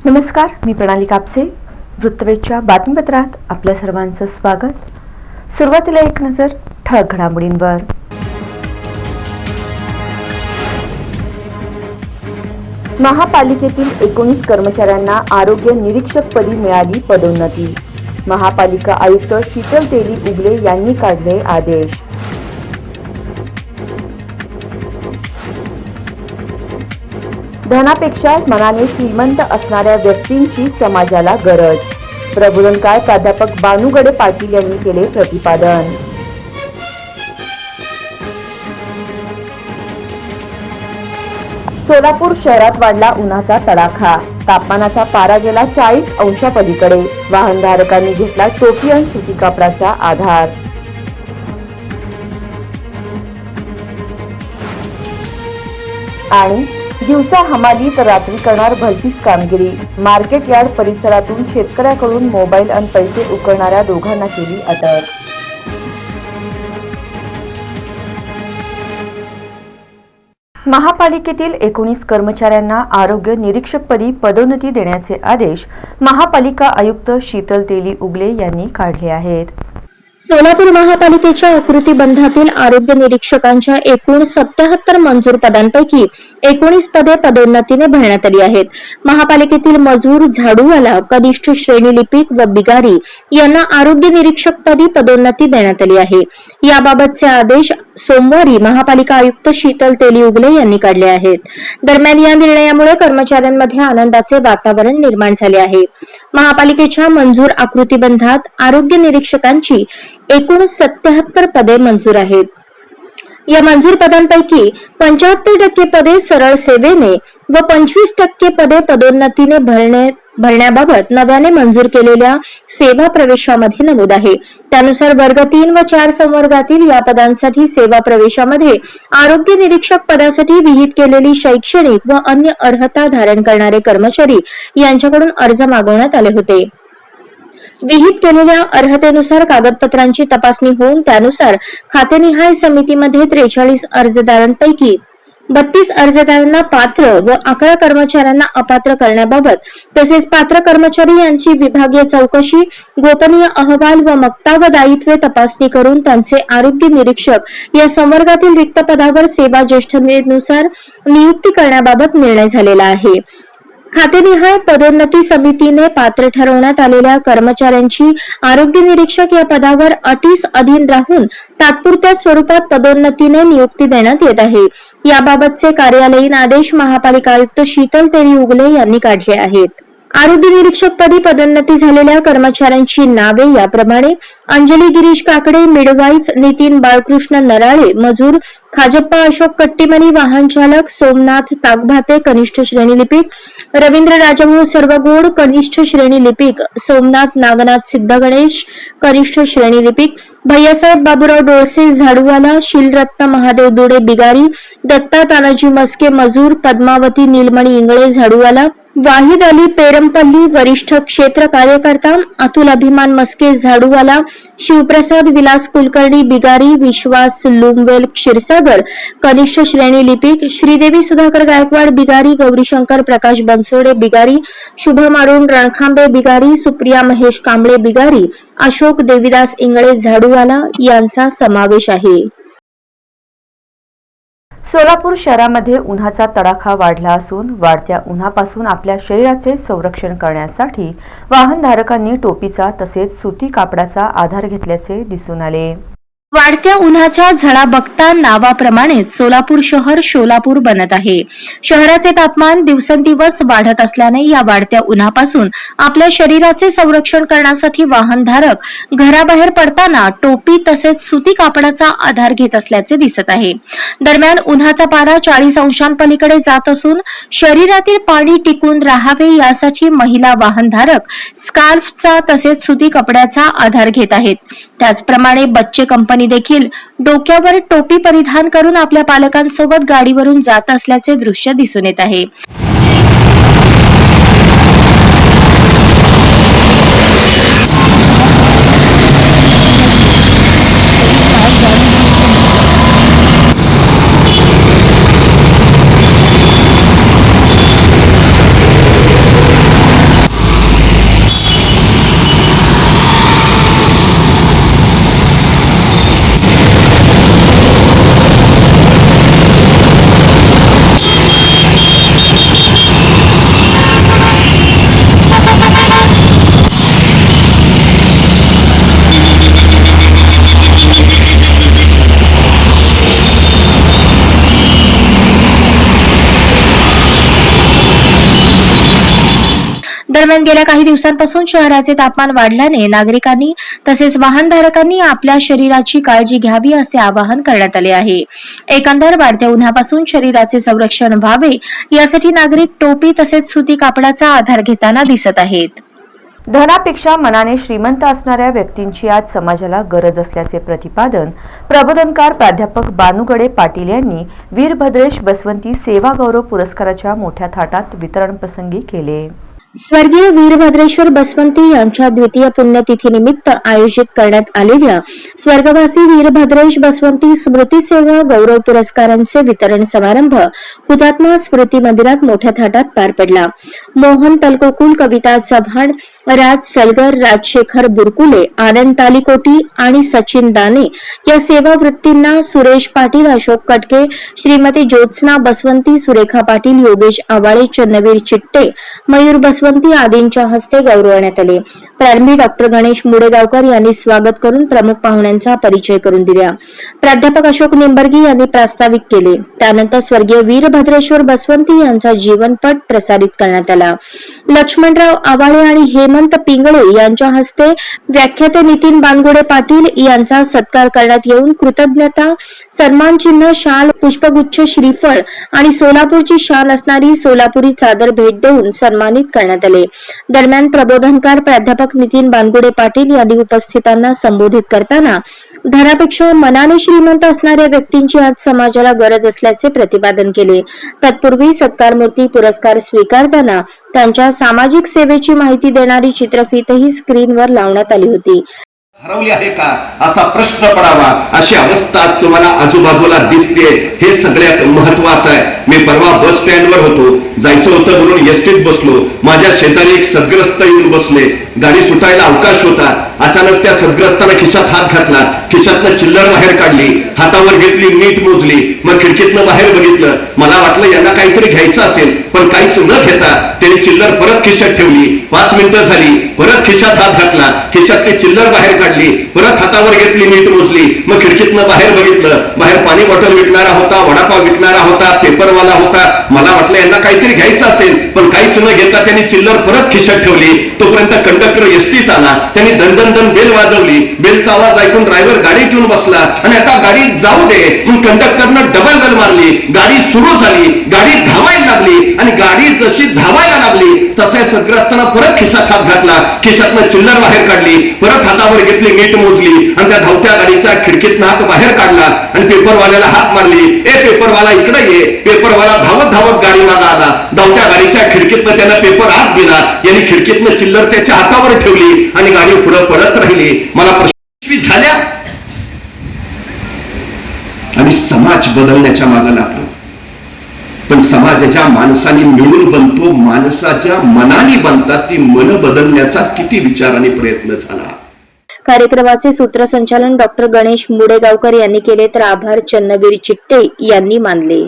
नमस्कार, मी प्रणाली कापसे. वृत्तवेधच्या बातमीपत्रात आपल्या सर्वांचं स्वागत. सुरुवातीला एक नजर ठळक घडामोडींवर. महापालिकेतील 19 कर्मचाऱ्यांना आरोग्य निरीक्षकपदी मिळाली पदोन्नती. महापालिका आयुक्त शीतल तेली उगले यांनी काढले आदेश. धनापेक्षा मनाने श्रीमंत असणाऱ्या व्यक्तींची समाजाला गरज. प्रबोधनकार प्राध्यापक बानुगडे पाटील यांनी केले प्रतिपादन. सोलापूर शहरात वाढला उन्हाचा तडाखा. तापमानाचा पारा गेला 40 अंशापलीकडे. वाहनधारकांनी घेतला टोपी आणि सुती कापडाचा आधार. आणि दिवसा हमाली तर रात्री करणार भलतीच कामगिरी. मार्केट यार्ड परिसरातून शेतकऱ्याकडून मोबाईल आणि पैसे उकळणाऱ्या दोघांना केली अटक. महापालिकेतील 19 कर्मचाऱ्यांना आरोग्य निरीक्षकपदी पदोन्नती देण्याचे आदेश महापालिका आयुक्त शीतल तेली उगले यांनी काढले आहेत. सोलापूर महापालिकेच्या आकृतीबंधातील आरोग्य निरीक्षकांच्या एकूण 77 मंजूर पदांपैकी 19 पदे पदोन्नतीने भरण्यात आली आहेत. महापालिकेतील मजूर, झाडूवाला, कनिष्ठ श्रेणी लिपिक व बिगारी यांना आरोग्य निरीक्षकपदी पदोन्नती देण्यात आली आहे. याबाबतचे आदेश सोमवारी महापालिका आयुक्त शीतल तेली उगले यांनी काढले आहेत. दरम्यान या निर्णयामुळे कर्मचाऱ्यांमध्ये आनंदाचे वातावरण निर्माण झाले आहे. महापालिकेच्या मंजूर आकृतीबंधात आरोग्य निरीक्षकांची एकूण 77 पदे मंजूर आहेत. या मंजूर पदांपैकी 75% पदे सरळ सेवेने व 25% पदे पदोन्नतीने भरण्याबाबत नव्याने मंजूर केलेल्या सेवा प्रवेशामध्ये नमूद आहे. त्यानुसार वर्ग 3 व 4 संवर्गातील या पदांसाठी सेवा प्रवेशामध्ये आरोग्य निरीक्षक पदासाठी विहित केलेली शैक्षणिक व अन्य अर्हता धारण करणारे कर्मचारी यांच्याकडून अर्ज मागवण्यात आले होते. विहित केलेल्या अर्हतेनुसार कागदपत्रांची तपासणी होऊन त्यानुसार खातेनिहाय समितीमध्ये 43 अर्जदारांपैकी 32 अर्जदारांना पात्र व 11 कर्मचाऱ्यांना अपात्र करण्याबाबत तसेच पात्र कर्मचारी यांची विभागीय चौकशी, गोपनीय अहवाल व मक्ता व दायित्वे तपासणी करून त्यांचे आरोग्य निरीक्षक या संवर्गातील रिक्त पदावर सेवा ज्येष्ठतेनुसार नियुक्ती करण्याबाबत निर्णय झालेला आहे. खातेनिहाय पदोन्नती समितीने पात्र ठरवण्यात आलेल्या कर्मचाऱ्यांची आरोग्य निरीक्षक या पदावर अटीस अधीन राहून तात्पुरत्या स्वरूपात पदोन्नतीने नियुक्ती देण्यात येत आहे. याबाबतचे कार्यालयीन आदेश महापालिका आयुक्त शीतल तेली उगले यांनी काढले आहेत. आरोग्य निरीक्षक पदी पदोन्नती झालेल्या कर्मचाऱ्यांची नावे याप्रमाणे: अंजली गिरीश काकडे, मिडवाईफ; नितीन बाळकृष्ण नराळे, मजूर; खाजप्पा अशोक कट्टीमनी, वाहन चालक; सोमनाथ ताकभाते, कनिष्ठ श्रेणी लिपिक; रवींद्र राजाभाऊ सर्वगोड, कनिष्ठ श्रेणी लिपिक; सोमनाथ नागनाथ सिद्धगणेश, कनिष्ठ श्रेणी लिपिक; भैयासाहेब बाबूराव डोळसे, झाडूवाला; शीलरत्न महादेव दुडे, बिगारी; दत्ता तानाजी मस्के, मजूर; पद्मावती नीलमणी इंगळे, झाडूवाला; वाहिद अली पेरमपल्ली, वरिष्ठ क्षेत्र कार्यकर्ता; अतुल अभिमान मस्के, झाडूवाला; शिवप्रसाद विलास कुलकर्णी, बिगारी; विश्वास लुमवेल क्षीरसागर, कनिष्ठ श्रेणी लिपिक; श्रीदेवी सुधाकर गायकवाड, बिगारी; गौरीशंकर प्रकाश बनसोडे, बिगारी; शुभम अरुण रणखांबे, बिगारी; सुप्रिया महेश कांबळे, बिगारी; अशोक देविदास इंगळे, झाडूवाला यांचा समावेश आहे. सोलापूर शहरामध्ये उन्हाचा तडाखा वाढला असून वाढत्या उन्हापासून आपल्या शरीराचे संरक्षण करण्यासाठी वाहनधारकांनी टोपीचा तसेच सुती कापडाचा आधार घेतल्याचे दिसून आले. वाढत्या उन्हाच्या झळा बघता नावाप्रमाणेच सोलापूर शहर शोलापूर बनत आहे. शहराचे तापमान दिवसेंदिवस वाढत असल्याने या वाढत्या उन्हापासून आपल्या शरीराचे संरक्षण करण्यासाठी वाहनधारक घराबाहेर पडताना टोपी तसेच सुती कापडाचा आधार घेत असल्याचे दिसत आहे. दरम्यान उन्हाचा पारा 40 अंशांपलीकडे जात असून शरीरातील पाणी टिकून राहावे यासाठी महिला वाहनधारक स्कार्फचा तसेच सुती कपड्याचा आधार घेत आहेत. त्याचप्रमाणे बच्चे कंपनी देखील डोक्यावर टोपी परिधान करून आपल्या पालकांसोबत गाडीवरून जात असल्याचे दृश्य दिसून येत आहे. दरम्यान गेल्या काही दिवसांपासून शहराचे तापमान वाढल्याने नागरिकांनी तसेच वाहनधारकांनी आपल्या शरीराची काळजी घ्यावी असे आवाहन करण्यात आले आहे. एकंदर वाढत्या उन्हापासून शरीराचे संरक्षण व्हावे यासाठी नागरिक टोपी तसेच सुती कापडाचा आधार घेताना दिसत आहेत. धनापेक्षा मनाने श्रीमंत असणाऱ्या व्यक्तींची आज समाजाला गरज असल्याचे प्रतिपादन प्रबोधनकार प्राध्यापक बानुगडे पाटील यांनी वीरभद्रेश बसवंती सेवा गौरव पुरस्काराच्या मोठ्या थाटात वितरण प्रसंगी केले. स्वर्गीय वीरभद्रेश्वर बसवंती यांच्या द्वितीय पुण्यतिथीनिमित्त आयोजित करण्यात आलेल्या स्वर्गवासी वीरभद्रेश बसवंती स्मृती सेवा गौरव पुरस्कारांचे वितरण समारंभ हुतात्मा स्मृती मंदिरात मोठ्या थाटात पार पडला. मोहन तलकोकुल, कविता चव्हाण, राज सलगर, राजशेखर बुरकुले, आनंद तालीकोटी आणि सचिन दाने या सेवावृत्तींना सुरेश पाटील, अशोक कटके, श्रीमती ज्योत्सना बसवंती, सुरेखा पाटील, योगेश आवाळे, चन्नवीर चिट्टे, मयूर बसवंती आदींच्या हस्ते गौरवण्यात आले. प्रारंभी डॉक्टर गणेश मुडेगावकर यांनी स्वागत करून प्रमुख पाहुण्यांचा परिचय करून दिला. प्राध्यापक अशोक निंबर्गी यांनी प्रास्ताविक केले. त्यानंतर स्वर्गीय वीरभद्रेश्वर बसवंती यांचा जीवनपट प्रसारित करण्यात आला. लक्ष्मणराव आवाळे आणि हेमंत पिंगळे यांच्या हस्ते व्याख्याते नितीन बानगुडे पाटील यांचा सत्कार करण्यात येऊन कृतज्ञता सन्मान चिन्ह, शाल, पुष्पगुच्छ, श्रीफळ आणि सोलापूरची शान असणारी सोलापुरी चादर भेट देऊन सन्मानित करण्यात आले. दरम्यान प्रबोधनकार प्राध्यापक नितीन बानगुडे पाटील यांनी उपस्थितांना संबोधित करताना धनापेक्षा मनाने श्रीमंत असणाऱ्या व्यक्तींची आज समाजाला गरज असल्याचे प्रतिपादन केले. तत्पूर्वी सत्कारमूर्ती पुरस्कार स्वीकारताना त्यांच्या सामाजिक सेवेची माहिती देणारी चित्रफीतही स्क्रीनवर लावण्यात आली होती. हरवली आहे का असा प्रश्न पडावा अशी अवस्था तुम्हाला आजूबाजूला दिसते. हे सगळ्यात महत्वाचं आहे. मी परवा बस स्टँडवर होतो, जायचं होतं म्हणून एसटीत बसलो. माझ्या शेजारी एक सद्ग्रस्त येऊन बसले. गाडी सुटायला अवकाश होता. अचानक त्या सद्ग्रस्तानं खिशात हात घातला, खिशातनं चिल्लर बाहेर काढली, हातावर घेतली, नीट मोजली, मग खिडकीतनं बाहेर बघितलं. मला वाटलं यांना काहीतरी घ्यायचं असेल, पण काहीच न घेता त्यांनी चिल्लर परत खिशात ठेवली. 5 मिनिटं झाली, परत खिशात हात घातला, खिशातली चिल्लर बाहेर काढली, परत हातावर घेतली, नीट मोजली, मग खिडकीतनं बाहेर बघितलं. बाहेर पाणी बॉटल विकणारा होता, वडापाव विकणारा होता, पेपरवाला होता. मला वाटलं यांना काहीतरी घ्यायचं असेल, पण काहीच न घेता त्यांनी चिल्लर परत खिशात ठेवली. तोपर्यंत कंडक्टर एसटीत आला. त्यांनी दन बेल वाजवली. बेलचा आवाज ऐकून ड्रायव्हर गाडीत येऊन बसला आणि आता गाडी जाऊ दे म्हणून कंडक्टरनं डबल बेल मारली. गाडी सुरू झाली, गाडी धावायला लागली आणि गाडी जशी धावायला लागली तसा सद्ग्रस्तानं परत खिशात हात घातला, खिशातनं चिल्लर बाहेर काढली, परत हातावर घेतली, नीट मोजली आणि त्या धावत्या गाडीच्या खिडकीतनं हात बाहेर काढला आणि पेपरवाल्याला हाक मारली. ए पेपरवाला इकडे ये. पेपरवाला धावत धावत गाडी मागा आला. धावत्या गाडीच्या खिडकीतनं त्यानं पेपर आत दिला. यांनी खिडकीतनं चिल्लर त्याच्या हातावर ठेवली आणि गाडी पुढे पळत राहिली. मला प्रश्न झाल्या आम्ही समाज बदलण्याच्या मागे लागलो, पण समाजाच्या माणसाने मिळून बनतो, माणसाच्या मनाने बनतात. ती मन बदलण्याचा किती विचार आणि प्रयत्न झाला. कार्यक्रमाचे सूत्रसंचालन डॉक्टर गणेश मुडेगावकर यांनी केले तर आभार चन्नवीर चिट्टे यांनी मानले.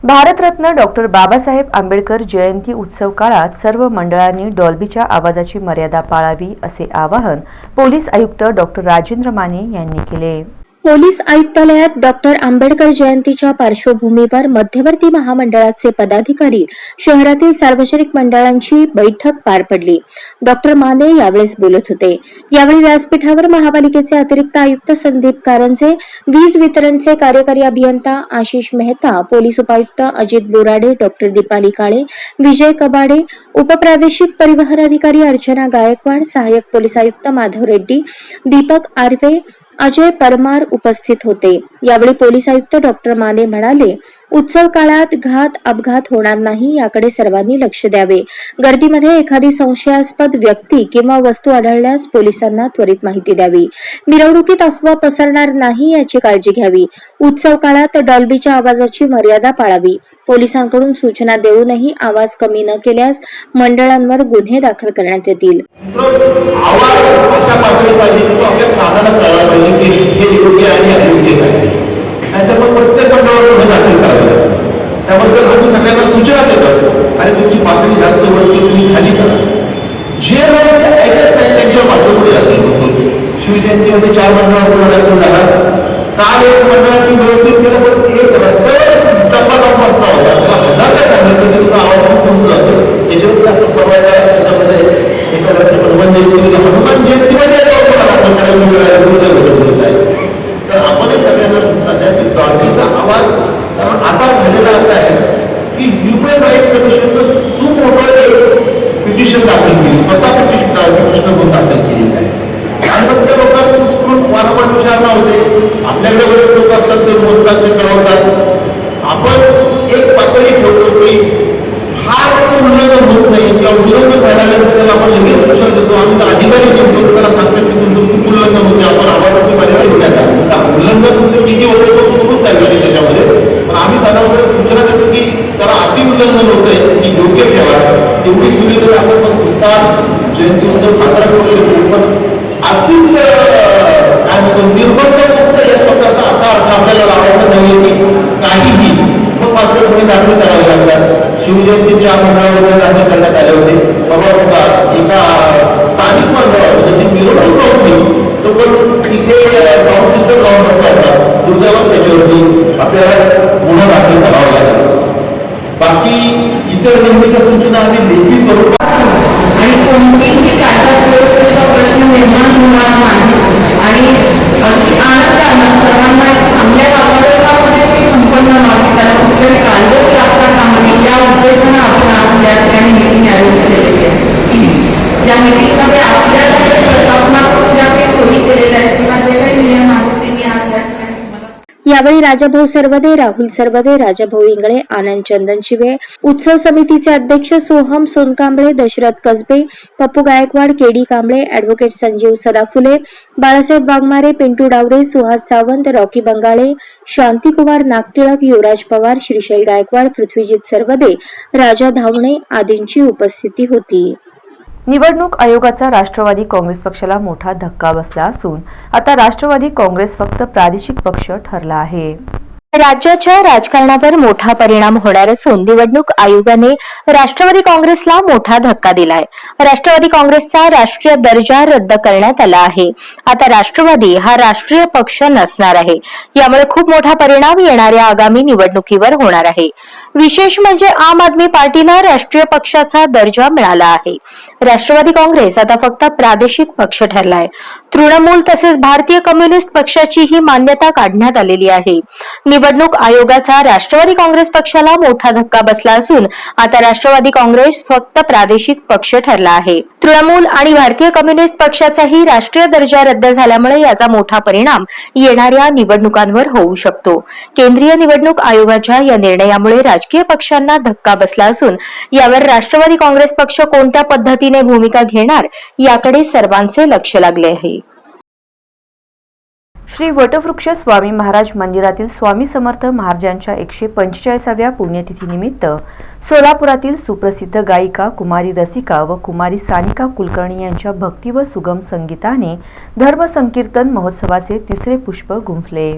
भारतरत्न डॉक्टर बाबासाहेब आंबेडकर जयंती उत्सव काळात सर्व मंडळांनी डॉल्बीच्या आवाजाची मर्यादा पाळावी असे आवाहन पोलीस आयुक्त डॉक्टर राजेंद्र माने यांनी केले. पोलीस आयुक्तालयात डॉक्टर आंबेडकर जयंतीच्या पार्श्वभूमीवर मध्यवर्ती महामंडळाचे पदाधिकारी, शहरातील सार्वजनिक मंडळांची बैठक पार पडली. डॉक्टर माने यावेळेस बोलत होते. यावेळी व्यासपीठावर महापालिकेचे अतिरिक्त आयुक्त संदीप कारंजे, वीज वितरणचे कार्यकारी अभियंता आशिष मेहता, पोलीस उपायुक्त अजित बोराडे, डॉक्टर दीपाली काळे, विजय कबाडे, उपप्रादेशिक परिवहन अधिकारी अर्चना गायकवाड, सहाय्यक पोलीस आयुक्त माधव रेड्डी, दीपक आर्वे, अजय परमार उपस्थित होते. यावेळी पोलीस आयुक्त डॉक्टर माने म्हणाले, उत्सव काळात घात अपघात होणार नाही याकडे सर्वांनी लक्ष द्यावे. गर्दीमध्ये एखादी संशयास्पद व्यक्ती किंवा वस्तू आढळल्यास पोलिसांना त्वरित माहिती द्यावी. मिरवणुकीत अफवा पसरणार नाही याची काळजी घ्यावी. उत्सव काळात डॉल्बीच्या आवाजाची मर्यादा पाळावी. पोलिसांकडून सूचना देऊनही आवाज कमी न केल्यास मंडळांवर गुन्हे दाखल करण्यात येतील. आवाज अशा पातळी पाहिजे की तो आपल्या कानाला कळला पाहिजे की हे योग्य आणि अयोग्य आहे. नाहीतर मग प्रत्येक मंडळावर गुन्हे दाखल करावे. त्याबद्दल आम्ही सगळ्यांना सूचना देत असतो आणि तुमची पातळी जास्त वरती तुम्ही खाली करा. जे लोक ते ऐकत नाही त्यांच्यावर मात्र पुढे जातील. शिवजयंतीमध्ये 4 मंडळावर झाला. काल एक मंडळाची व्यवस्थित केलं पण एक रस्त्यावर टप्पा बसला होता. त्याला 1000 काय सांगितलं तरी आवाज पोहोचला जातो. त्याच्यावर दाखल केली, स्वतः पिटिशन करून दाखल केलेली आहे. आणि मग त्या लोकांना उचलून वारंवार विचारणा होते. आपल्याकडे बरेच लोक असतात ते मोजतात, ते कळवतात. आपण एक पातळी ठेवतो की फार उल्लंघन होत नाही किंवा उल्लंघन व्हायला लागलं तर त्याला आपण लगेच सूचना देतो. आम्ही तर अधिकारी नेमतो, त्याला सांगतात की तुमचं खूप उल्लंघन होते, आपण आवाजाची मर्यादा ठेवण्याचा उल्लंघन तुमचं किती होते तो सोडून द्यावी त्याच्यामध्ये. पण आम्ही साधारणपणे सूचना देतो की त्याला अति उल्लंघन होतंय की योग्य ठेवा, तेवढी केली तर आपण पण उत्साह जयंती उत्सव साजरा करू शकतो. पण अगदीच काय म्हणतो निर्बंधमुक्त या शब्दाचा असा अर्थ आपल्याला लावायचा नाही की काहीही मग मात्र कोणी दाखल करावे लागतात. शिवजयंतीच्या मंडळामध्ये दाखल करण्यात आले होते. परवा सुद्धा एका स्थानिक मंडळावर जशी मिरवणूक होती तो पण इथे साऊंड सिस्टम लावून बसला होता. दुर्दैवाने त्याच्यावरती आपल्याला गुन्हा दाखल करावा लागला. बाकी इतर नेमक्या सूचना आम्ही लेखी स्वरूपात आणि कोणतीही कायदा सुव्यवस्थेचा प्रश्न निर्माण होणार नाही आणि अगदी आनंदानं सर्वांना चांगल्या वातावरणामध्ये ते संपन्न व्हावे, त्याला कुठल्याही कायदे लागता कामा नये या उद्देशानं आपण आज या ठिकाणी मीटिंग अरेंज केलेली आहे. या मीटिंगमध्ये आपल्या ज्या काही प्रशासनाकडून ज्या काही सोयी केलेल्या आहेत किंवा जे काही नियम आहेत ते मी आज या ठिकाणी तुम्हाला यावेळी राजाभाऊ सरवदे, राहुल सरवदे, राजाभाऊ इंगळे, आनंद चंदनशिवे, उत्सव समितीचे अध्यक्ष Soham Sonkamble, Dashrath Kasbe, Pappu Gaikwad, KD Kamble, advocate Sanjeev Sadaphule, Balasaheb Waghmare, Pintu Daware, Suhas Sawant, Rocky Bangale, Shantikumar Nagtilak, Yuvraj Pawar, Shrishail Gaikwad, Prithvijeet Sarwade, Raja Dhawane आदींची उपस्थिती होती. निवडणूक आयोगाचा राष्ट्रवादी काँग्रेस पक्षाला मोठा धक्का बसला असून आता राष्ट्रवादी काँग्रेस फक्त प्रादेशिक पक्ष ठरला आहे. राज्याच्या राजकारणावर मोठा परिणाम होणार असून निवडणूक आयोगाने राष्ट्रवादी काँग्रेसला मोठा धक्का दिलाय. राष्ट्रवादी काँग्रेसचा राष्ट्रीय दर्जा रद्द करण्यात आला आहे. आता राष्ट्रवादी हा राष्ट्रीय पक्ष नसणार आहे. यामुळे खूप मोठा परिणाम येणाऱ्या आगामी निवडणुकीवर होणार आहे. विशेष म्हणजे आम आदमी पार्टीला राष्ट्रीय पक्षाचा दर्जा मिळाला आहे. राष्ट्रवादी काँग्रेस आता फक्त प्रादेशिक पक्ष ठरलाय. तृणमूल तसेच भारतीय कम्युनिस्ट पक्षाची ही मान्यता काढण्यात आलेली आहे. निवडणूक आयोगाचा राष्ट्रवादी काँग्रेस पक्षाला मोठा धक्का बसला असून आता राष्ट्रवादी काँग्रेस फक्त प्रादेशिक पक्ष ठरला आहे. तृणमूल आणि भारतीय कम्युनिस्ट पक्षाचाही राष्ट्रीय दर्जा रद्द झाल्यामुळे याचा मोठा परिणाम येणाऱ्या निवडणुकांवर होऊ शकतो. केंद्रीय निवडणूक आयोगाच्या या निर्णयामुळे राजकीय पक्षांना धक्का बसला असून यावर राष्ट्रवादी काँग्रेस पक्ष कोणत्या पद्धतीने भूमिका घेणार याकडे सर्वांचे लक्ष लागले आहे. श्री वटवृक्ष स्वामी महाराज मंदिरातील स्वामी समर्थ महाराजांच्या 145व्या पुण्यतिथीनिमित्त सोलापुरातील सुप्रसिद्ध गायिका कुमारी रसिका व कुमारी सानिका कुलकर्णी यांच्या भक्ती व सुगम संगीताने धर्मसंकीर्तन महोत्सवाचे तिसरे पुष्प गुंफले.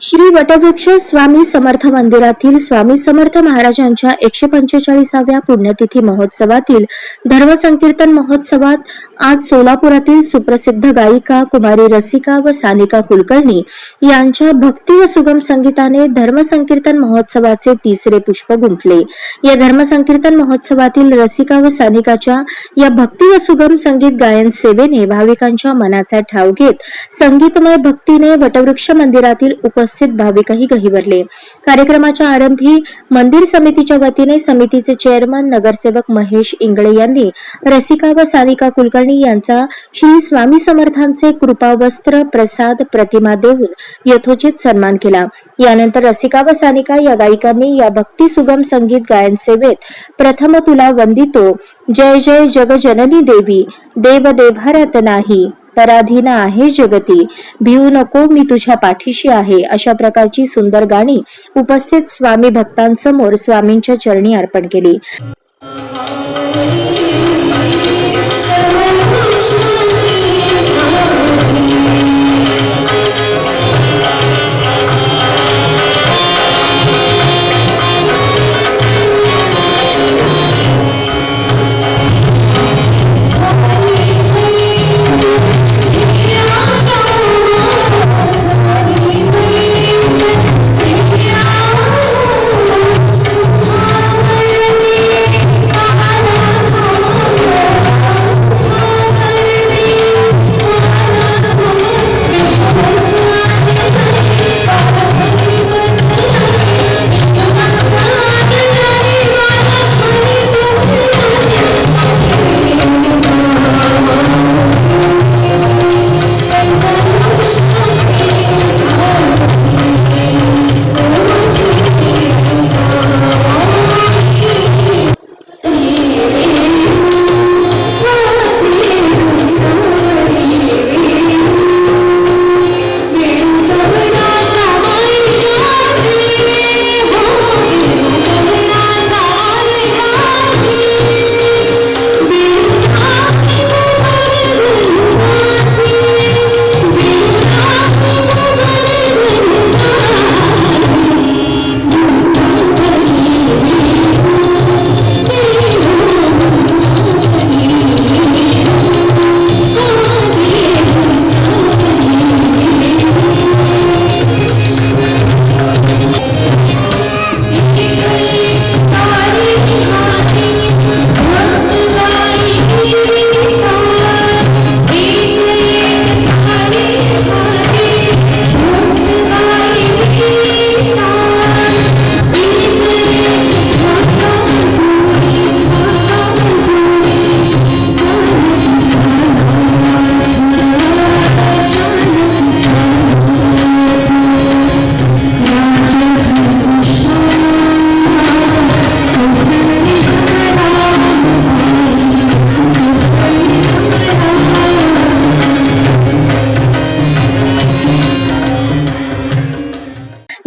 श्री वटवृक्ष स्वामी समर्थ मंदिरातील स्वामी समर्थ महाराजांच्या 145व्या पुण्यतिथी महोत्सवातील धर्मसंकीर्तन महोत्सवात आज सोलापुरातील सुप्रसिद्ध गायिका कुमारी रसिका व सानिका कुलकर्णी यांच्या भक्ती व सुगम संगीताने धर्मसंकीर्तन महोत्सवाचे तिसरे पुष्प गुंफले. या धर्मसंकीर्तन महोत्सवातील रसिका व सानिकाच्या या भक्ती व सुगम संगीत गायन सेवेने भाविकांच्या मनाचा ठाव घेत संगीतमय भक्तीने वटवृक्ष मंदिरातील उपस्थित भाविकही गहिवरले. कार्यक्रमाच्या आरंभी मंदिर समितीच्या वतीने समितीचे चेअरमन नगरसेवक महेश इंगळे यांनी रसिका व सानिका कुलकर्णी यांचा श्री स्वामी समर्थांचे कृपावस्त्र प्रसाद प्रतिमा देऊन यथोचित सन्मान केला. यानंतर रसिका व सानिका या गायिकांनी या भक्ती सुगम संगीत गायन सेवेत प्रथम तुला वंदितो, जय जय जग जननी देवी, देव देभारत नाही, पराधीन आहे जगती, भिऊ नको मी तुझ्या पाठीशी आहे अशा प्रकारची सुंदर गाणी उपस्थित स्वामी भक्तांसमोर स्वामींच्या चरणी अर्पण केली.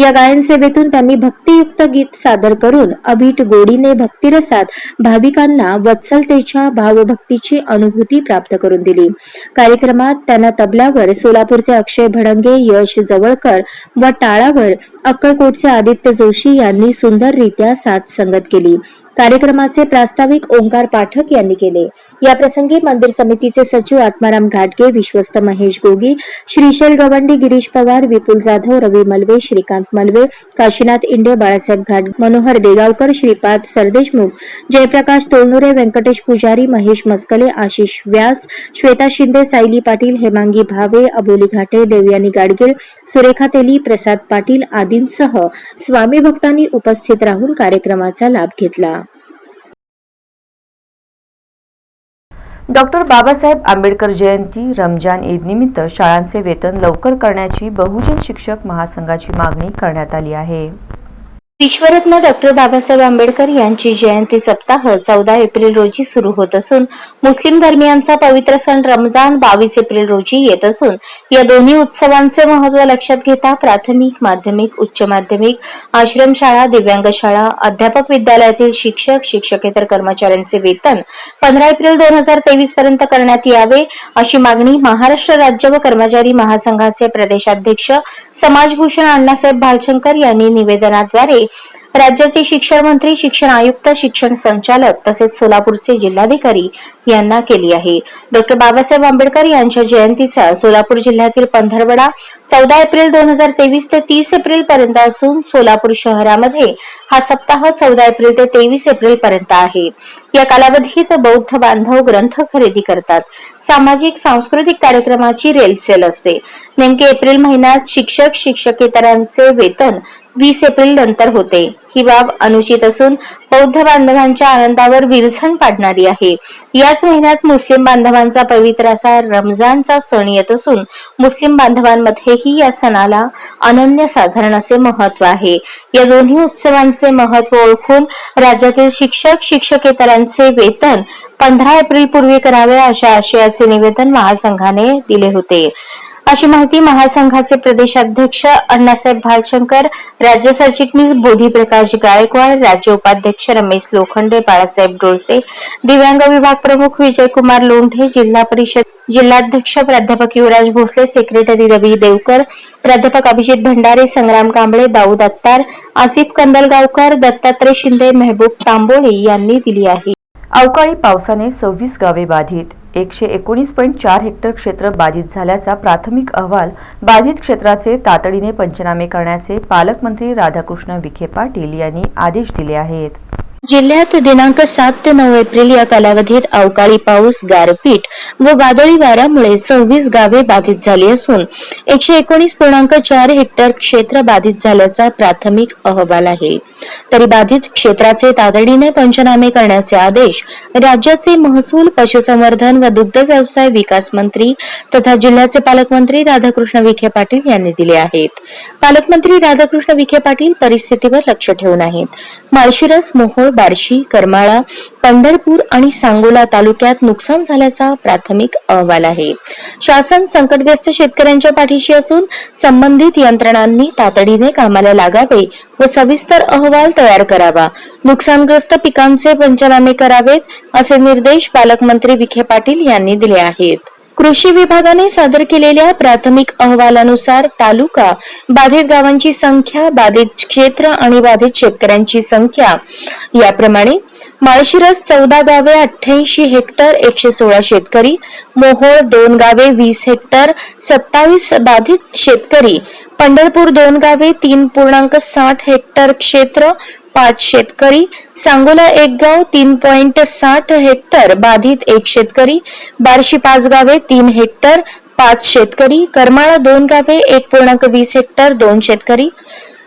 या गायन सेवेतून त्यांनी भक्तियुक्त गीत सादर करून अभिट गोडीने भक्तिरसात भाविकांना वत्सलतेच्या भावभक्तीची अनुभूती प्राप्त करून दिली. कार्यक्रमात त्यांना तबलावर सोलापूरचे अक्षय भडंगे, यश जवळकर व टाळावर अक्कलकोटचे आदित्य जोशी यांनी सुंदररित्या साथ संगत केली. कार्यक्रमाचे प्रास्ताविक ओंकार पाठक यांनी केले. याप्रसंगी मंदिर समितीचे सचिव आत्माराम घाटगे, विश्वस्त महेश गोगी, श्रीशैल गवंडी, गिरीश पवार, विपुल जाधव, रवी मलवे, श्रीकांत मलवे, काशीनाथ इंडे, बाळासाहेब घाट, मनोहर देगावकर, श्रीपाद सरदेशमुख, जयप्रकाश तोळनुरे, व्यंकटेश पुजारी, महेश मस्कले, आशिष व्यास, श्वेता शिंदे, सायली पाटील, हेमांगी भावे, अबोली घाटे, देवयानी गाडगीळ, सुरेखा तेली, प्रसाद पाटील आदींसह स्वामी भक्तांनी उपस्थित राहून कार्यक्रमाचा लाभ घेतला. डॉक्टर बाबासाहेब आंबेडकर जयंती रमजान ईद निमित्त शाळांचे वेतन लवकर करण्याची बहुजन शिक्षक महासंघाची मागणी करण्यात आली आहे. विश्वरत्न डॉक्टर बाबासाहेब आंबेडकर यांची जयंती सप्ताह 14 एप्रिल रोजी सुरू होत असून मुस्लिम धर्मियांचा पवित्र सण रमजान 22 एप्रिल रोजी येत असून या दोन्ही उत्सवांचे महत्त्व लक्षात घेता प्राथमिक, माध्यमिक, उच्च माध्यमिक, आश्रमशाळा, दिव्यांग शाळा, अध्यापक विद्यालयातील शिक्षक, शिक्षकेतर कर्मचाऱ्यांचे वेतन 15 एप्रिल 2023 पर्यंत करण्यात यावे अशी मागणी महाराष्ट्र राज्य व कर्मचारी महासंघाचे प्रदेशाध्यक्ष समाजभूषण अण्णासाहेब भालशंकर यांनी निवेदनाद्वारे राज्याचे शिक्षण मंत्री, शिक्षण आयुक्त, शिक्षण संचालक तसेच सोलापूरचे जिल्हाधिकारी यांना केली आहे. डॉक्टर बाबासाहेब आंबेडकर यांच्या जयंतीचा सोलापूर जिल्ह्यातील पंधरवडा 14 एप्रिल 2023 ते 30 एप्रिल पर्यंत असून सोलापूर शहरामध्ये हा सप्ताह 14 एप्रिल ते 23 एप्रिल पर्यंत आहे. या कालावधीत बौद्ध बांधव ग्रंथ खरेदी करतात. सामाजिक सांस्कृतिक कार्यक्रमाची रेलसेल असते. नेमके एप्रिल महिन्यात शिक्षक, शिक्षकेतरांचे वेतन 20 एप्रिल नंतर होते. ही बाब अनुचित असून बौद्ध बांधवांच्या आनंदावर विरझण पाडणारी आहे. याच महिन्यात मुस्लिम बांधवांचा पवित्र असा रमजानचा सण येत असून मुस्लिम बांधवांमध्येही या सणाला अनन्यसाधारण असे महत्व आहे. या दोन्ही उत्सवांचे महत्व ओळखून राज्यातील शिक्षक, शिक्षकेतरांचे वेतन 15 एप्रिल पूर्वी करावे अशा आशयाचे निवेदन महासंघाने दिले होते, अशी माहिती महासंघाचे प्रदेशाध्यक्ष अण्णासाहेब भालशंकर, राज्य सरचिटणीस बोधीप्रकाश गायकवाड, राज्य उपाध्यक्ष रमेश लोखंडे, बाळासाहेब डोळसे, दिव्यांग विभाग प्रमुख विजयकुमार लोंढे, जिल्हा परिषद जिल्हाध्यक्ष प्राध्यापक युवराज भोसले, सेक्रेटरी रवी देवकर, प्राध्यापक अभिजित भंडारे, संग्राम कांबळे, दाऊद अत्तार, आसिफ कंदलगावकर, दत्तात्रय शिंदे, मेहबूब तांबोळी यांनी दिली आहे. अवकाळी पावसाने 26 गावे बाधित, 119.4 हेक्टर क्षेत्र बाधित झाल्याचा प्राथमिक अहवाल. बाधित क्षेत्राचे तातडीने पंचनामे करण्याचे पालकमंत्री राधाकृष्ण विखे पाटील यांनी आदेश दिले आहेत. जिल्ह्यात दिनांक 7 ते 9 एप्रिल या कालावधीत अवकाळी पाऊस, गारपीट व वादळी वाऱ्यामुळे 26 गावे बाधित झाली असून 119.4 हेक्टर क्षेत्र बाधित झाल्याचा प्राथमिक अहवाल आहे. तरी बाधित क्षेत्राचे तातडीने पंचनामे करण्याचे आदेश राज्याचे महसूल, पशुसंवर्धन व दुग्ध व्यवसाय विकास मंत्री तथा जिल्ह्याचे पालकमंत्री राधाकृष्ण विखे पाटील यांनी दिले आहेत. पालकमंत्री राधाकृष्ण विखे पाटील परिस्थितीवर लक्ष ठेवून आहेत. माळशिरस, मोहोळ, बार्शी, करमाळा, पंढरपूर आणि सांगोला तालुक्यात नुकसान झाल्याचा प्राथमिक अहवाल आहे. शासन संकटग्रस्त शेतकऱ्यांच्या पाठीशी असून संबंधित यंत्रणांनी तातडीने कामाला लागावे व सविस्तर अहवाल तयार करावा. नुकसानग्रस्त पिकांचे पंचनामे करावेत असे निर्देश पालकमंत्री विखे पाटील यांनी दिले आहेत. कृषी विभागाने सादर केलेल्या प्राथमिक अहवालानुसार तालुका, बाधित गावांची संख्या, बाधित क्षेत्र आणि बाधित शेतकऱ्यांची संख्या याप्रमाणे: माळशिरस 14 गावे 88 हेक्टर 116 शेतकरी, मोहोळ 2 गावे 20 हेक्टर 27 बाधित शेतकरी, पंढरपूर 2 गावे 3.60 हेक्टर क्षेत्र 5 शेतकरी, सांगोला 1 गाव 3.60 हेक्टर बाधित 1 शेतकरी, बार्शी 5 गावे 3 हेक्टर 5 शेतकरी, करमाळा 2 गावे 1.20 हेक्टर 2 शेतकरी.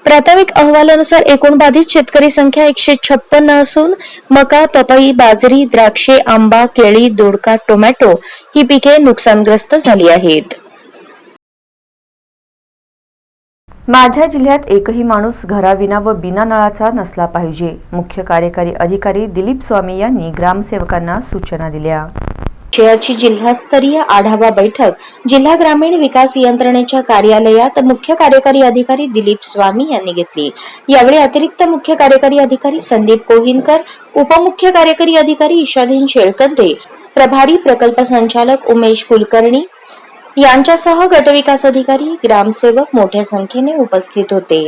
प्राथमिक अहवालानुसार एकूण बाधित शेतकरी संख्या 156 असून मका, पपई, बाजरी, द्राक्षे, आंबा, केळी, दोडका, टोमॅटो ही पिके नुकसानग्रस्त झाली आहेत. माझ्या जिल्ह्यात एकही माणूस घराविना व बिना नळाचा नसला पाहिजे. मुख्य कार्यकारी अधिकारी दिलीप स्वामी यांनी ग्रामसेवकांना सूचना दिल्या. विषयाची जिल्हास्तरीय आढावा बैठक जिल्हा ग्रामीण विकास यंत्रणेच्या कार्यालयात मुख्य कार्यकारी अधिकारी दिलीप स्वामी यांनी घेतली. यावेळी अतिरिक्त मुख्य कार्यकारी अधिकारी संदीप कोहिनकर, उपमुख्य कार्यकारी अधिकारी ईशाधीन शेळकंदे, प्रभारी प्रकल्प संचालक उमेश कुलकर्णी यांच्यासह गटविकास अधिकारी, ग्रामसेवक मोठ्या संख्येने उपस्थित होते.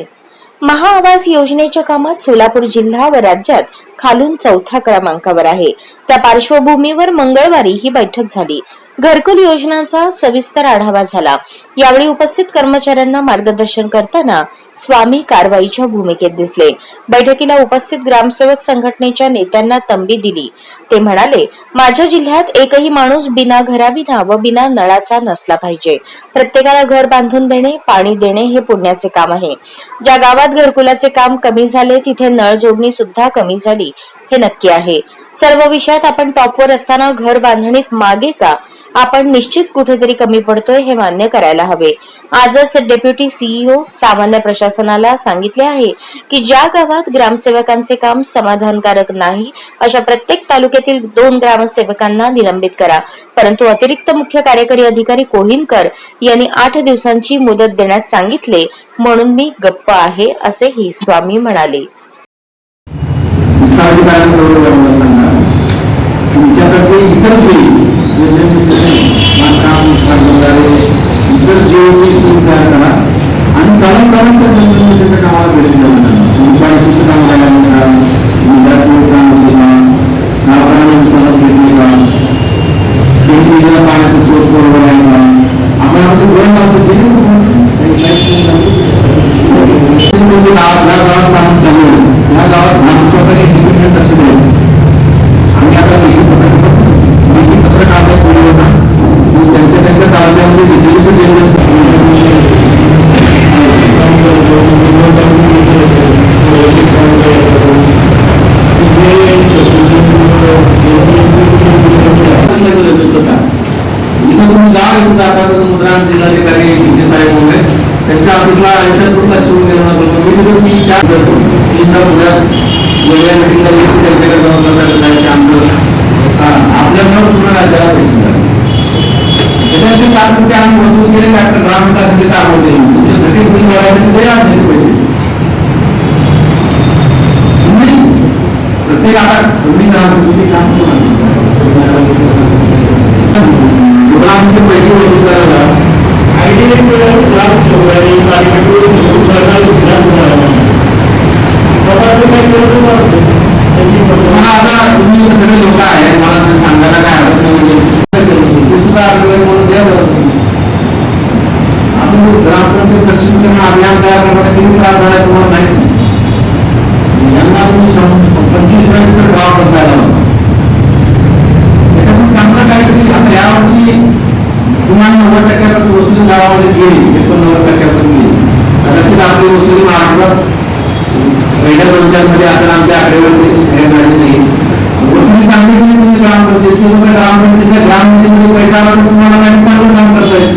महाआवास योजनेच्या कामात सोलापूर जिल्हा व राज्यात खालून 4थ्या क्रमांकावर आहे. त्या पार्श्वभूमीवर मंगळवारी ही बैठक झाली. घरकुल योजनांचा सविस्तर आढावा झाला. यावेळी उपस्थित कर्मचाऱ्यांना मार्गदर्शन करताना स्वामी कारवाईच्या भूमिकेत दिसले. बैठकीला उपस्थित ग्रामसेवक संघटनेच्या नेत्यांना तंबी दिली. ते म्हणाले, माझ्या जिल्ह्यात एकही माणूस बिना घराविना व बिना नळाचा नसला पाहिजे. प्रत्येकाला घर बांधून देणे, पाणी देणे हे पुण्याचे काम आहे. ज्या गावात घरकुलाचे काम कमी झाले तिथे नळ जोडणी सुद्धा कमी झाली हे नक्की आहे. सर्व विषयात आपण टॉपवर असताना घर बांधणीत मागे का? आपण निश्चित कुठेतरी कमी पडतोय हे मान्य करायला हवे. आजच डेप्युटी सीईओ सामान्य प्रशासनाला सांगितले आहे की ज्या गावात ग्रामसेवकांचे काम समाधानकारक नाही अशा प्रत्येक तालुक्यातील 2 ग्रामसेवकांना निलंबित करा. परंतु अतिरिक्त मुख्य कार्यकारी अधिकारी कोहिनकर यांनी 8 दिवसांची मुदत देण्यास सांगितले म्हणून मी गप्प आहे असेही स्वामी म्हणाले. तुमच्याकडे इतर जे इतर जे तयार करा आणि चालून चालून त्या जनतेच्या कामाला भेट पंचायतीचं काम झाल्यानंतर घेतले का शेतीला पाण्याचा स्रोत बरोबर आहे का आपण दोन गावात सांगून चालू या गावात भाजपकडे इंडिपेंडंट असेल आणि आता पत्रक आपल्या पुढे होता त्यांच्या तालुक्यामध्ये जिल्हाधिकारी साहेब होते त्यांच्या ऑफिसला आयुष्यात कुठला सुरू केला नव्हतं. मी त्या पुण्यात वेगळ्या मिटिंगला त्यांच्याकडे जाऊन आपल्यामुळे पूर्ण राज्याला भेटून झाले. त्याच्यात 7 कोटी आम्ही वसूल केले डॉक्टर ग्रामविकासाचे काम होते. तुमच्यासाठी कुणी वाढायचे ते आज पैसे तुम्ही प्रत्येक आता तुम्ही काम आमचे पैसे वसूल करायला आता तुम्ही सगळे लोक आहेत मला सांगायला काय हरकत नाही. म्हणजे सुद्धा म्हणून द्या आपण ग्रामपंचायत सक्षमीकरण अभियान तयार करण्याचा किती त्रास झाला तुम्हाला माहिती. यांना तुम्ही 25 वेळेस गाव बसायला होता. त्याच्यातून चांगलं काहीतरी आता यावर्षी तुम्हाला 90% वसुली गावामध्ये गेली 89% गेली. कदाचित आपली वसुली महाराष्ट्रात पहिल्या पंचायतमध्ये आपण आमच्या आकडेवारी नाही. वसुली चांगली केली तुम्ही ग्रामपंचायतची ग्रामपंचायतच्या ग्रामपंचायतीमध्ये पैसा आला तर तुम्हाला मॅडम चांगलं काम करता येईल.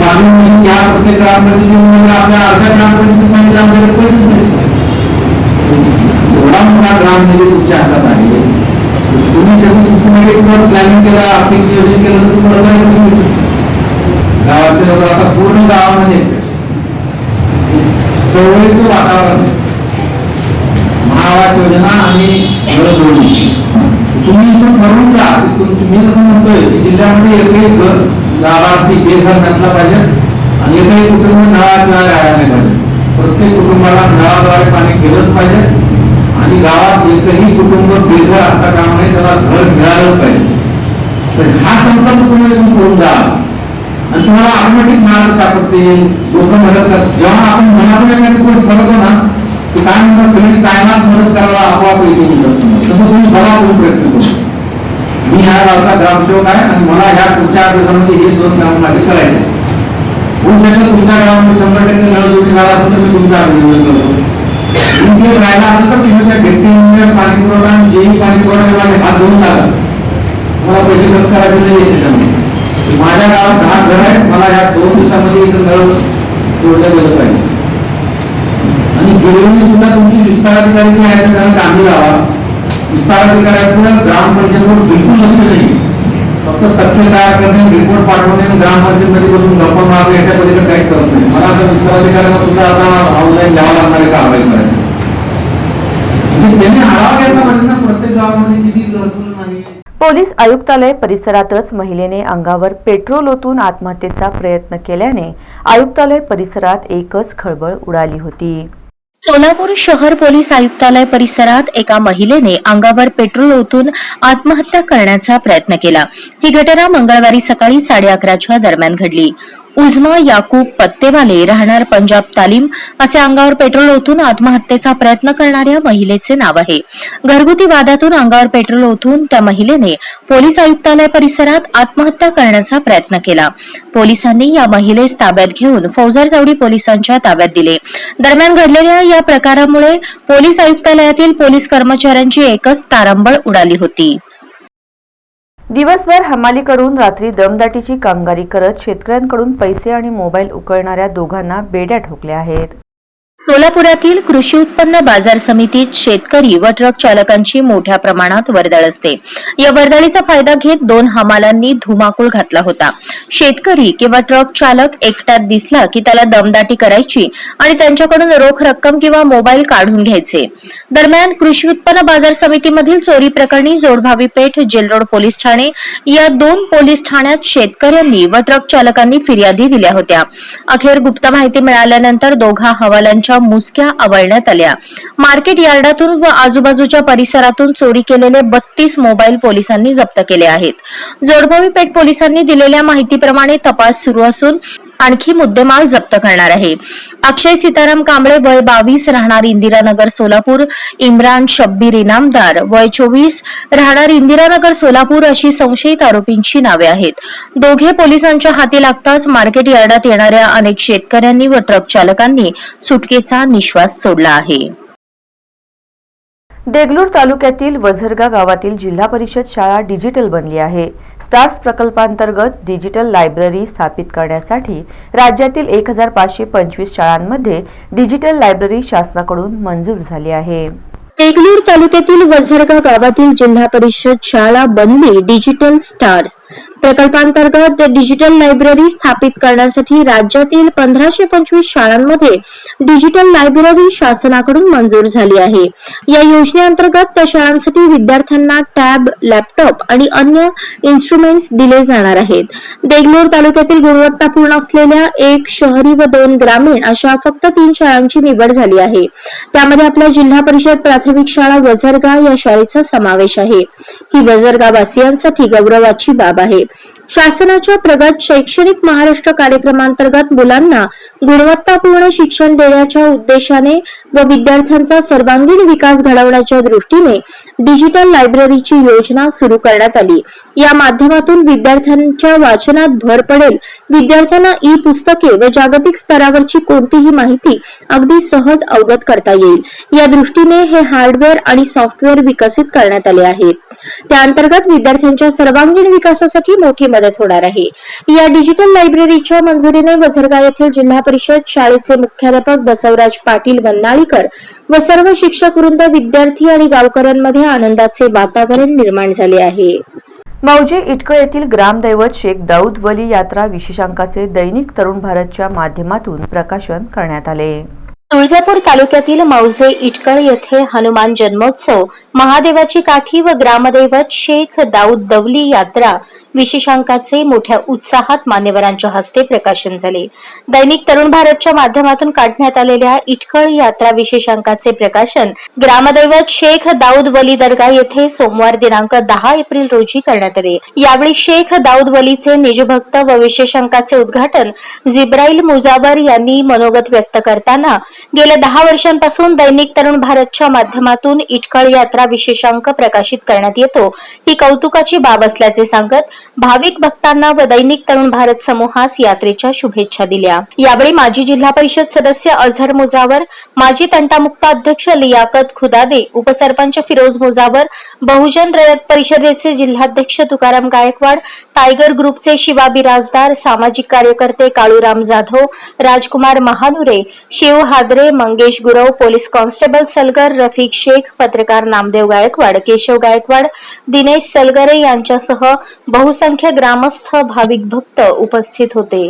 बाजून या प्रत्येक ग्रामपंचायतीमध्ये आपल्या अर्ध्या ग्रामपंचायती सांगितलं आमच्याकडे पैसेच नाही. एवढा मोठा ग्रामपंचायत तुमच्या हातात आहे. तुम्ही त्याचं सिस्टमॅटिक प्लॅनिंग केलं आर्थिक नियोजन केलं तर तुम्हाला गावातले लोक आता पूर्ण गावामध्ये चळवळीचं वातावरण महाआवास योजना आणि घरजोडणी तुम्ही इथून ठरवून जा. मी कसं म्हणतोय की जिल्ह्यामध्ये एकही घर लाभार्थी बेघर नसला पाहिजे आणि एकही कुटुंब नळाशिवाय राहायला नाही पाहिजे. प्रत्येक कुटुंबाला नळाद्वारे पाणी गेलंच पाहिजे आणि गावात एकही कुटुंब बेघर असता कामा नये, त्याला घर मिळालंच पाहिजे. तर हा संकल्प तुम्ही करून जा आणि तुम्हाला ऑटोमॅटिक मार्ग सापडतील. लोक मदत करतात. जेव्हा आपण मनातून कोण करतो ना की काय म्हणतात सगळी कायमात मदत करायला आपोआप येते तसं तुम्ही बघा तुम्ही प्रयत्न करू. मी ह्या गावचा ग्रामसेवक आहे आणि मला ह्या पुढच्या दिवसामध्ये हे 2 काम माझे करायचे. होऊ शकतं तुमच्या गावामध्ये 100% नळजोडी झाला असेल तर मी तुमचं अभिनंदन करतो. तुम्ही राहिला असेल तर तुम्ही त्या व्यक्ती इंजिनियर पाणी पुरवठा आणि जेही पाणी पुरवठा माझे हात धुवून टाका. मला पैसे खर्च करायचे नाही त्याच्यामध्ये. माझ्या गावात 10 घर आहेत. मला ह्या 2 दिवसामध्ये इथं नळ जोडलं गेलं पाहिजे. आणि गिरवणी सुद्धा तुमची विस्ताराधिकारी जे आहेत त्यांना कामी लावा. विस्तार अधिकाऱ्याचं ग्रामपंचायतीवर बिलकुल लक्ष नाही. फक्त तथ्य तयार करणे, रिपोर्ट पाठवणे, ग्रामपंचायतीमध्ये बसून गप्पा मारणे याच्या पलीकडे काहीच करत नाही. मला आता विस्तार अधिकाऱ्यांना सुद्धा आता ऑनलाईन द्यावं लागणार आहे कारवाई करायची. म्हणजे त्यांनी आढावा घ्यायचा म्हणजे ना प्रत्येक गावामध्ये किती घरकुल नाही. पोलीस आयुक्तालय परिसरातच महिलेने अंगावर पेट्रोल ओतून आत्महत्येचा प्रयत्न केल्याने आयुक्तालय परिसरात एकच खळबळ उडाली होती. सोलापूर शहर पोलीस आयुक्तालय परिसरात एका महिलेने अंगावर पेट्रोल ओतून आत्महत्या करण्याचा प्रयत्न केला. ही घटना मंगळवारी सकाळी 11:30च्या दरम्यान घडली. उजमा याकूब पत्तेवाले राहणार पंजाब तालीम असे अंगावर पेट्रोल ओतून आत्महत्येचा प्रयत्न करणाऱ्या महिलेचे नाव आहे. घरगुती वादातून अंगावर पेट्रोल ओतून त्या महिलेने पोलीस आयुक्तालय परिसरात आत्महत्या करण्याचा प्रयत्न केला. पोलिसांनी या महिलेस ताब्यात घेऊन फौजदार चौडी पोलिसांच्या ताब्यात दिले. दरम्यान घडलेल्या या प्रकारामुळे पोलीस आयुक्तालयातील पोलीस कर्मचाऱ्यांची एकच तारंबळ उडाली होती. दिवसभर हमाली करून रात्री दमदाटीची कामगारी करत शेतकऱ्यांकडून पैसे आणि मोबाईल उकळणाऱ्या दोघांना बेड्या ठोकल्या आहेत. सोलापुरातील कृषी उत्पन्न बाजार समितीत शेतकरी व ट्रक चालकांची मोठ्या प्रमाणात वर्दळ असते. या वर्दळीचा फायदा घेत 2 हमालांनी धुमाकूळ घातला होता. शेतकरी किंवा ट्रक चालक एकट्यात दिसला की त्याला दमदाटी करायची आणि त्यांच्याकडून रोख रक्कम किंवा मोबाईल काढून घ्यायचे. दरम्यान कृषी उत्पन्न बाजार समितीमधील चोरी प्रकरणी जोडभावी पेठ, जेलरोड पोलीस ठाणे या 2 पोलीस ठाण्यात शेतकऱ्यांनी व ट्रक चालकांनी फिर्यादी दिल्या होत्या. अखेर गुप्त माहिती मिळाल्यानंतर दोघा हवालांच्या मुसक्या आवळण्यात आल्या. मार्केट यार्डातून व आजूबाजूच्या परिसरातून चोरी केलेले 32 मोबाईल पोलिसांनी जप्त केले आहेत. जोडभावी पेठ पोलिसांनी दिलेल्या माहितीप्रमाणे तपास सुरू असून आणखी मुद्देमाल जप्त करणार आहे. अक्षय सीताराम कांबळे वय 22 राहणार इंदिरानगर सोलापूर, इम्रान शब्बीर इनामदार वय 24 राहणार इंदिरानगर सोलापूर अशी संशयित आरोपींची नावे आहेत. दोघे पोलिसांच्या हाती लागताच मार्केट यार्डात येणाऱ्या अनेक शेतकऱ्यांनी व ट्रक चालकांनी सुटकेचा निश्वास सोडला आहे. देगलूर तालुक्यातील वझरगा गावातील जिल्हा परिषद शाळा डिजिटल बनली आहे. स्टार्स प्रकल्पांतर्गत डिजिटल लायब्ररी स्थापित करण्यासाठी राज्यातील 1525 शाळांमध्ये डिजिटल लायब्ररी शासनाकडून मंजूर झाली आहे. देगलूर तालुक्यातील वझरगा गावातील जिल्हा परिषद शाळा बनली डिजिटल स्टार्स प्रकल्पांतर्गत डिजिटल लायब्ररी स्थापित करण्यासाठी राज्यातील 1525 शाळांमध्ये डिजिटल लायब्ररी शासनाकडून मंजूर झाली आहे. या योजनेअंतर्गत त्या शाळांसाठी विद्यार्थ्यांना टॅब, लॅपटॉप आणि अन्य इन्स्ट्रुमेंट्स दिले जाणार आहेत. देगलूर तालुक्यातील गुणवत्तापूर्ण असलेल्या 1 शहरी व 2 ग्रामीण अशा फक्त 3 शाळांची निवड झाली आहे. त्यामध्ये आपल्या जिल्हा परिषद प्राथमिक शाळा वझरगा या शाळेचा समावेश आहे. ही वझरगा वासियांसाठी गौरवाची बाब आहे. शासनाच्या प्रगत शैक्षणिक महाराष्ट्र कार्यक्रमांतर्गत मुलांना गुणवत्तापूर्ण शिक्षण देण्याच्या उद्देशाने व विद्यार्थ्यांचा सर्वांगीण विकास घडवण्याच्या दृष्टीने डिजिटल लायब्ररीची योजना सुरू करण्यात आली. या माध्यमातून विद्यार्थ्यांच्या वाचनात भर पडेल. विद्यार्थ्यांना ई पुस्तके व जागतिक स्तरावरची कोणतीही माहिती अगदी सहज अवगत करता येईल. या दृष्टीने हे हार्डवेअर आणि सॉफ्टवेअर विकसित करण्यात आले आहेत. त्या अंतर्गत विद्यार्थ्यांच्या सर्वांगीण विकासासाठी मोठी मदत होणार आहे. या डिजिटल लायब्ररीच्या मंजुरीने वझरगा येथील जिल्हा परिषद शाळेचे मुख्याध्यापक बसवराज पाटील वंदाळीकर व सर्व शिक्षक वृंद, विद्यार्थी आणि गावकऱ्यांमध्ये आनंदाचे वातावरण निर्माण झाले आहे. मौजे इटकळ येथील ग्रामदैवत शेख दाऊद वली यात्रा विशेषांकाचे दैनिक तरुण भारतच्या माध्यमातून प्रकाशन करण्यात आले. तुळजापूर तालुक्यातील मौजे इटकळ येथे हनुमान जन्मोत्सव, महादेवाची काठी व ग्रामदैवत शेख दाऊद दवली यात्रा विशेषांकाचे मोठ्या उत्साहात मान्यवरांच्या हस्ते प्रकाशन झाले. दैनिक तरुण भारतच्या माध्यमातून काढण्यात आलेल्या इटकळ यात्रा विशेषांकाचे प्रकाशन ग्रामदैवत शेख दाऊद वली दर्गा येथे सोमवार दिनांक 10 एप्रिल रोजी करण्यात आले. यावेळी शेख दाऊद वलीचे निजभक्त व विशेषांकाचे उद्घाटन जिब्राईल मुजाबर यांनी मनोगत व्यक्त करताना गेल्या 10 वर्षांपासून दैनिक तरुण भारतच्या माध्यमातून इटकळ यात्रा विशेषांक प्रकाशित करण्यात येतो, ही कौतुकाची बाब असल्याचे सांगत भाविक भक्तांना व दैनिक तरुण भारत समूहास यात्रेच्या शुभेच्छा दिल्या। यावेळी माजी जिल्हा परिषद सदस्य अझर मुजावर, माजी तंटामुक्त अध्यक्ष लियाकत खुदादे, उपसरपंच फिरोज मुजावर, बहुजन रयत परिषदेचे जिल्हाध्यक्ष तुकाराम गायकवाड, टायगर ग्रुपचे शिवा बिराजदार, सामाजिक कार्यकर्ते काळूराम जाधव, राजकुमार महानुरे, शिव हादरे, मंगेश गुरव, पोलीस कॉन्स्टेबल सलगर, रफिक शेख, पत्रकार नामदेव गायकवाड, केशव गायकवाड, दिनेश सलगरे यांच्यासह बहुसंख्य ग्रामस्थ भाविक भक्त उपस्थित होते।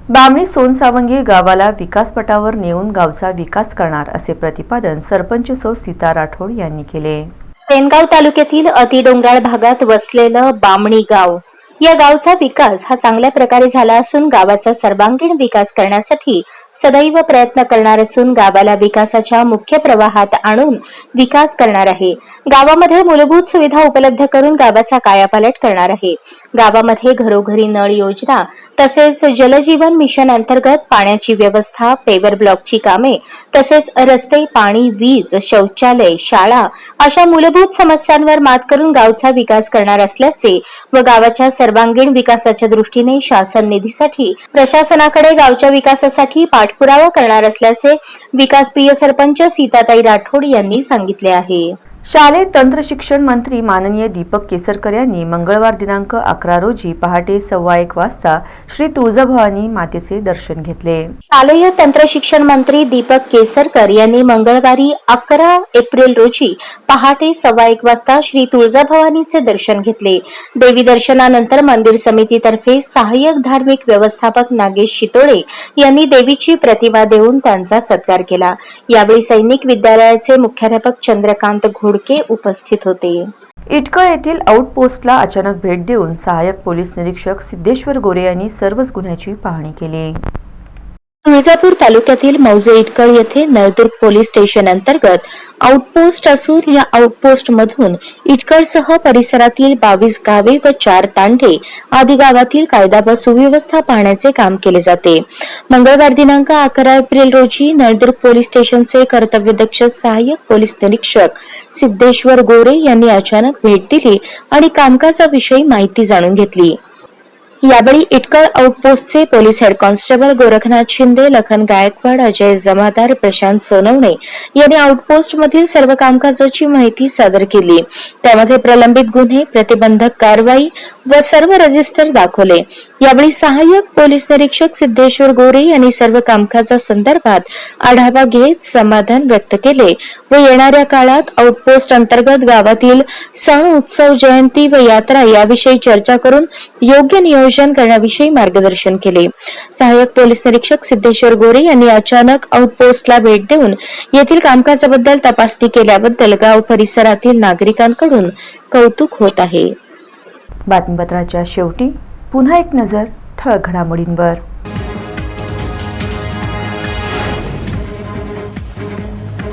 बामणी सोनसावंगी गावाला विकासपटावर नेऊन गावचा विकास करणार असे प्रतिपादन सरपंच सौ सीता राठोड यांनी केले। सेनगाव तालुक्यातील अतिडोंगराळ भागात वसलेलं बामणी गाव, या गावचा विकास हा चांगल्या प्रकारे झाला असून गावाचा सर्वांगीण विकास करण्यासाठी सदैव प्रयत्न करणार असून गावाला विकासाच्या मुख्य प्रवाहात आणून विकास करणार आहे। गावामध्ये मूलभूत सुविधा उपलब्ध करून गावाचा कायापालट करणार आहे। गावामध्ये घरोघरी नळ योजना तसेच जलजीवन मिशन अंतर्गत पाण्याची व्यवस्था, पेवर ब्लॉकची कामे तसेच रस्ते, पाणी, वीज, शौचालय, शाळा अशा मूलभूत समस्यांवर मात करून गावचा विकास करणार असल्याचे व गावाच्या सर्वांगीण विकासाच्या दृष्टीने शासन निधीसाठी प्रशासनाकडे गावच्या विकासासाठी पाठपुरावा करणार असल्याचे विकासप्रिय सरपंच सीताताई राठोड यांनी सांगितले आहे। शालेय तंत्र शिक्षण मंत्री माननीय दीपक केसरकर यांनी मंगळवार दिनांक 11 रोजी पहाटे 1:15 वाजता श्री तुळजाभवानी मातेचे दर्शन घेतले। शालेय तंत्र शिक्षण मंत्री दीपक केसरकर यांनी मंगळवारी 11 एप्रिल रोजी पहाटे 1:15 वाजता श्री तुळजाभवानीचे दर्शन घेतले। देवी दर्शनानंतर मंदिर समितीतर्फे सहाय्यक धार्मिक व्यवस्थापक नागेश शितोळे यांनी देवीची प्रतिमा देऊन त्यांचा सत्कार केला। यावेळी सैनिक विद्यालयाचे मुख्याध्यापक चंद्रकांत घोडके उपस्थित होते। इटकळ येथील आउटपोस्टला अचानक भेट देऊन सहाय्यक पोलीस निरीक्षक सिद्धेश्वर गोरे यांनी सर्वच गुन्ह्याची पाहणी केली। तुळजापूर तालुक्यातील मौजे इटकळ येथे नळदुर्ग पोलीस स्टेशन अंतर्गत आउटपोस्ट असून या आउटपोस्ट मधून इटकळसह परिसरातील 22 गावे व 4 तांडे आदी गावातील कायदा व सुव्यवस्था पाहण्याचे काम केले जाते। मंगळवार दिनांक 11 एप्रिल रोजी नळदुर्ग पोलीस स्टेशनचे कर्तव्यदक्ष सहाय्यक पोलीस निरीक्षक सिद्धेश्वर गोरे यांनी अचानक भेट दिली आणि कामकाजाविषयी माहिती जाणून घेतली। यावेळी इटकळ आउटपोस्टचे police head constable Gorakhnath Shinde, Lakhan Gaikwad, Ajay Jamadar, Prashant Sonawane यांनी आउटपोस्ट मधील सर्व कामकाजाची माहिती सादर केली। त्यामध्ये प्रलंबित गुन्हे, प्रतिबंधक कारवाई व सर्व रजिस्टर दाखवले। यावेळी सहाय्यक पोलीस निरीक्षक सिद्धेश्वर गोरे यांनी सर्व कामकाजासंदर्भात आढावा घेत समाधान व्यक्त केले व येणाऱ्या काळात आउटपोस्ट अंतर्गत गावातील सण, उत्सव, जयंती व यात्रा याविषयी चर्चा करून योग्य नियोजन करण्याविषयी मार्गदर्शन केले। सहाय्यक पोलीस निरीक्षक सिद्धेश्वर गोरे यांनी अचानक आउटपोस्टला भेट देऊन येथील कामकाजाबद्दल तपासणी केल्याबद्दल गाव परिसरातील नागरिकांकडून कौतुक होत आहे। बातमीपत्राच्या शेवटी पुन्हा एक नजर ठळक घडामोडींवर।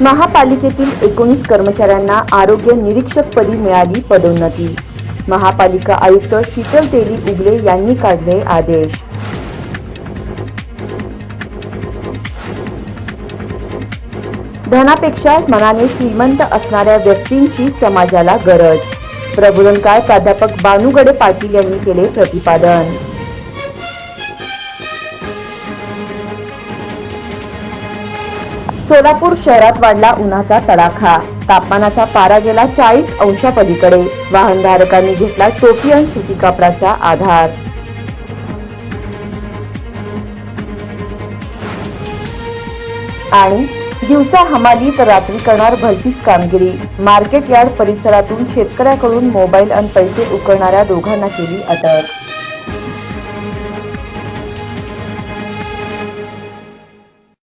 महापालिकेतील 19 कर्मचाऱ्यांना आरोग्य निरीक्षकपदी मिळाली पदोन्नती। महापालिका आयुक्त शीतल तेली उगले यांनी काढले आदेश। धनापेक्षा मनाने श्रीमंत असणाऱ्या व्यक्तींची समाजाला गरज। प्रबोधनकार प्राध्यापक बानुगडे पाटील यांनी केले प्रतिपादन। सोलापूर शहरात वाढला उन्हाचा तडाखा। तापमानाचा पारा गेला 40 अंशापलीकडे। वाहनधारकांनी घेतला टोपी आणि सुती कापडाचा आधार। आणि दिवसा हमाली तर रात्री करणार भलतीच कामगिरी। मार्केट यार्ड परिसरातून शेतकऱ्याकडून मोबाईल आणि पैसे उकळणाऱ्या दोघांना केली अटक।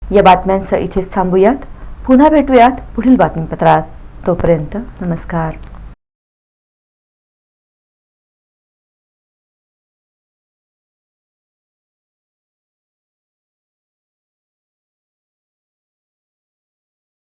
या बातम्यांसह इथेच थांबूयात। पुन्हा भेटूयात पुढील बातमीपत्रात। तोपर्यंत नमस्कार।